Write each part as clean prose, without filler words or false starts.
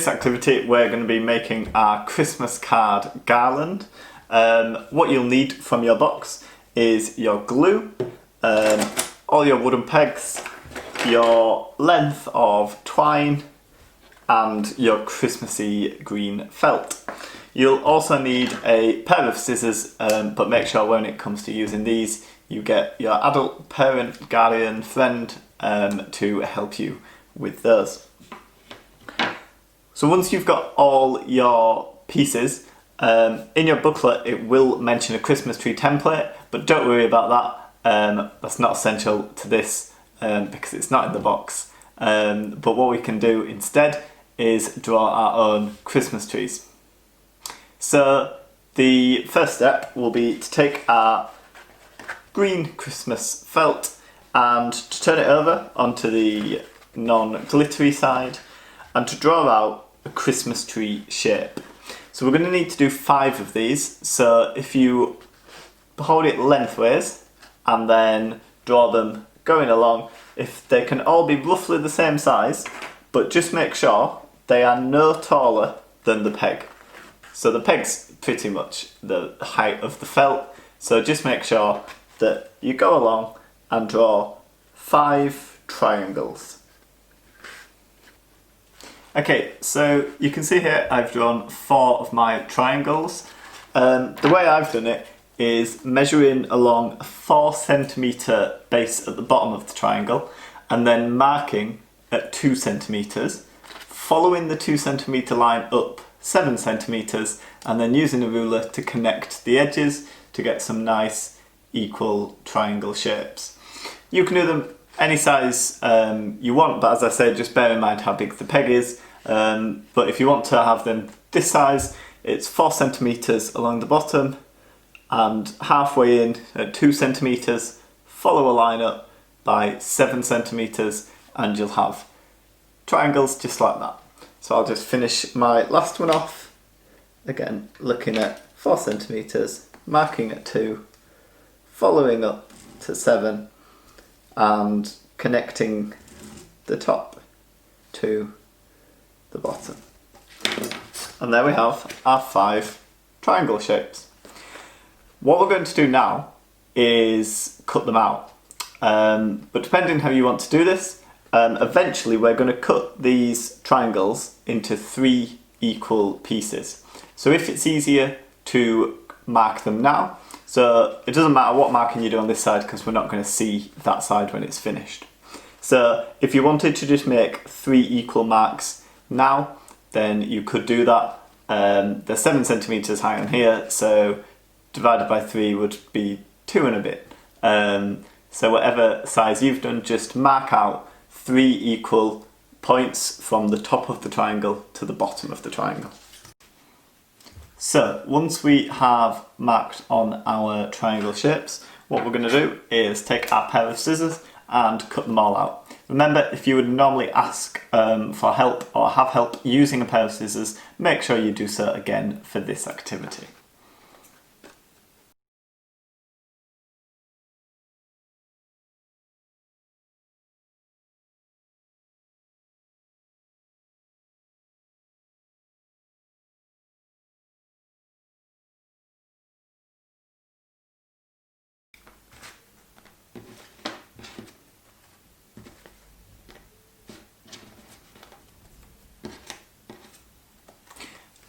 this activity we're going to be making our Christmas card garland. What you'll need from your box is your glue, all your wooden pegs, your length of twine and your Christmassy green felt. You'll also need a pair of scissors, but make sure when it comes to using these you get your adult, parent, guardian, friend to help you with those. So once you've got all your pieces, in your booklet it will mention a Christmas tree template, but don't worry about that, that's not essential to this because it's not in the box. But what we can do instead is draw our own Christmas trees. So the first step will be to take our green Christmas felt and to turn it over onto the non-glittery side and to draw out a Christmas tree shape. So we're going to need to do 5 of these, so if you hold it lengthways and then draw them going along, if they can all be roughly the same size, but just make sure they are no taller than the peg. So the peg's pretty much the height of the felt, so just make sure that you go along and draw 5 triangles. Okay, so you can see here I've drawn 4 of my triangles. The way I've done it is measuring along a 4 centimetre base at the bottom of the triangle and then marking at 2 centimetres, following the 2 centimetre line up 7 centimetres and then using a ruler to connect the edges to get some nice equal triangle shapes. You can do them any size you want, but as I say, just bear in mind how big the peg is. But if you want to have them this size, it's 4 centimetres along the bottom and halfway in at 2 centimetres, follow a line up by 7 centimetres and you'll have triangles just like that. So I'll just finish my last one off, again looking at 4 centimetres, marking at 2, following up to 7 and connecting the top to the bottom. And there we have our 5 triangle shapes. What we're going to do now is cut them out. But depending how you want to do this, eventually we're going to cut these triangles into 3 equal pieces. So if it's easier to mark them now, so it doesn't matter what marking you do on this side because we're not going to see that side when it's finished. So if you wanted to just make 3 equal marks now, then you could do that. They're 7 centimetres high on here, so divided by 3 would be 2 and a bit. So whatever size you've done, just mark out 3 equal points from the top of the triangle to the bottom of the triangle. So once we have marked on our triangle shapes, what we're going to do is take our pair of scissors and cut them all out. Remember, if you would normally ask for help or have help using a pair of scissors, make sure you do so again for this activity.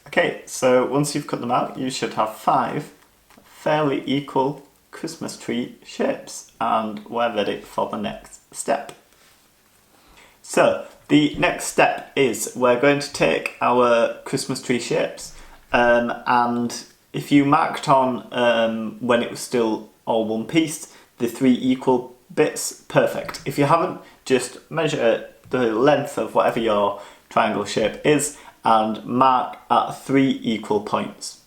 Okay, so once you've cut them out, you should have 5 fairly equal Christmas tree shapes, and we're ready for the next step. So the next step is we're going to take our Christmas tree shapes, and if you marked on when it was still all one piece, the 3 equal bits, perfect. If you haven't, just measure the length of whatever your triangle shape is and mark at 3 equal points.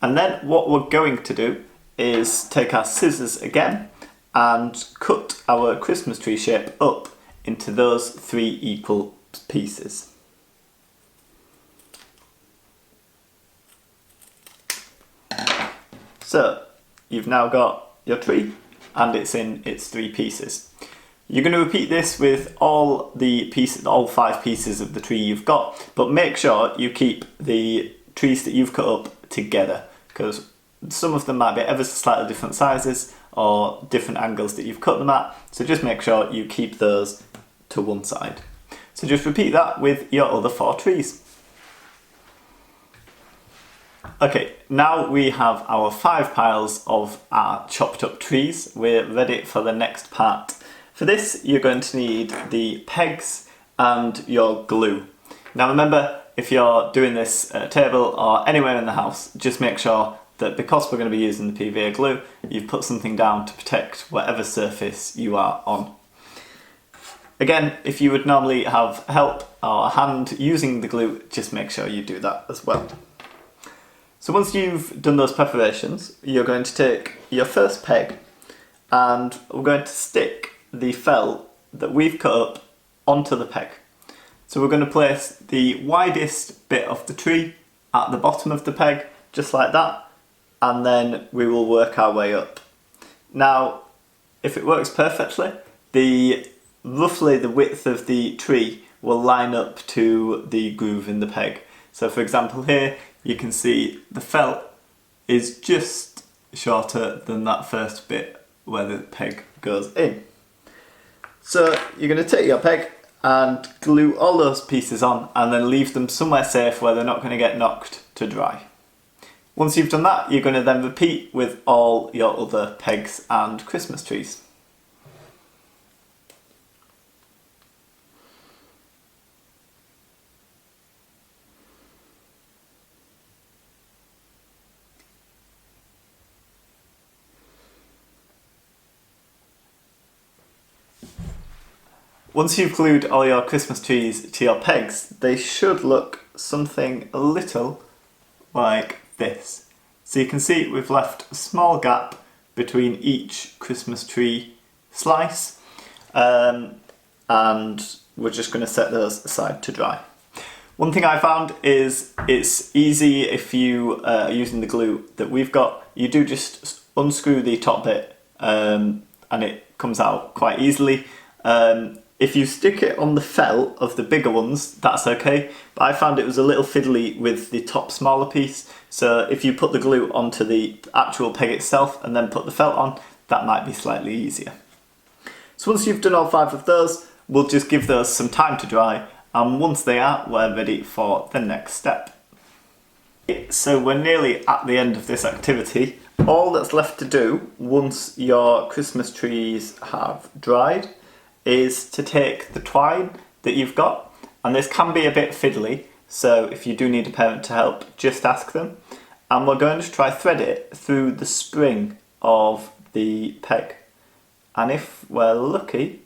And then what we're going to do is take our scissors again and cut our Christmas tree shape up into those 3 equal pieces. So you've now got your tree and it's in its 3 pieces. You're going to repeat this with all 5 pieces of the tree you've got, but make sure you keep the trees that you've cut up together, because some of them might be ever so slightly different sizes or different angles that you've cut them at, so just make sure you keep those to one side. So just repeat that with your other 4 trees. Okay, now we have our 5 piles of our chopped up trees. We're ready for the next part. For this, you're going to need the pegs and your glue. Now remember, if you're doing this at a table or anywhere in the house, just make sure that because we're going to be using the PVA glue, you've put something down to protect whatever surface you are on. Again, if you would normally have help or a hand using the glue, just make sure you do that as well. So once you've done those preparations, you're going to take your first peg and we're going to stick the felt that we've cut up onto the peg. So we're going to place the widest bit of the tree at the bottom of the peg, just like that, and then we will work our way up. Now, if it works perfectly, roughly the width of the tree will line up to the groove in the peg. So for example here, you can see the felt is just shorter than that first bit where the peg goes in. So you're going to take your peg and glue all those pieces on and then leave them somewhere safe where they're not going to get knocked to dry. Once you've done that, you're going to then repeat with all your other pegs and Christmas trees. Once you've glued all your Christmas trees to your pegs, they should look something a little like this. So you can see we've left a small gap between each Christmas tree slice, and we're just going to set those aside to dry. One thing I found is it's easy if you are using the glue that we've got. You do just unscrew the top bit and it comes out quite easily. If you stick it on the felt of the bigger ones, that's okay, but I found it was a little fiddly with the top smaller piece, so if you put the glue onto the actual peg itself and then put the felt on, that might be slightly easier. So once you've done all 5 of those, we'll just give those some time to dry, and once they are, we're ready for the next step. So we're nearly at the end of this activity. All that's left to do once your Christmas trees have dried is to take the twine that you've got, and this can be a bit fiddly, so if you do need a parent to help, just ask them, and we're going to try thread it through the spring of the peg, and if we're lucky,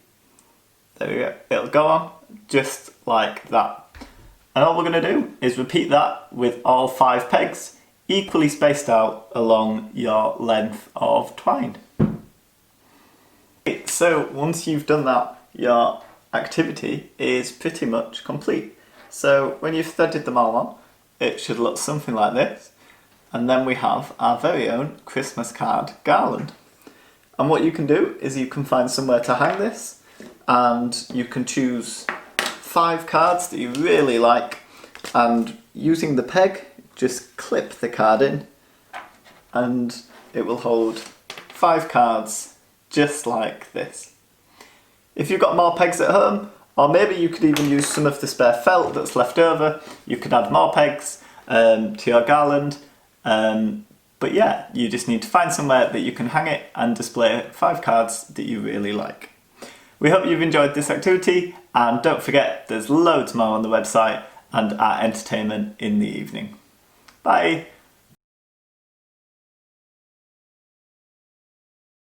there we go, it'll go on just like that. And all we're going to do is repeat that with all 5 pegs, equally spaced out along your length of twine. So once you've done that, your activity is pretty much complete. So when you've threaded them all on, it should look something like this. And then we have our very own Christmas card garland. And what you can do is you can find somewhere to hang this, and you can choose 5 cards that you really like, and using the peg, just clip the card in, and it will hold 5 cards just like this. If you've got more pegs at home, or maybe you could even use some of the spare felt that's left over, you could add more pegs to your garland. But yeah, you just need to find somewhere that you can hang it and display 5 cards that you really like. We hope you've enjoyed this activity, and don't forget there's loads more on the website and our entertainment in the evening. Bye!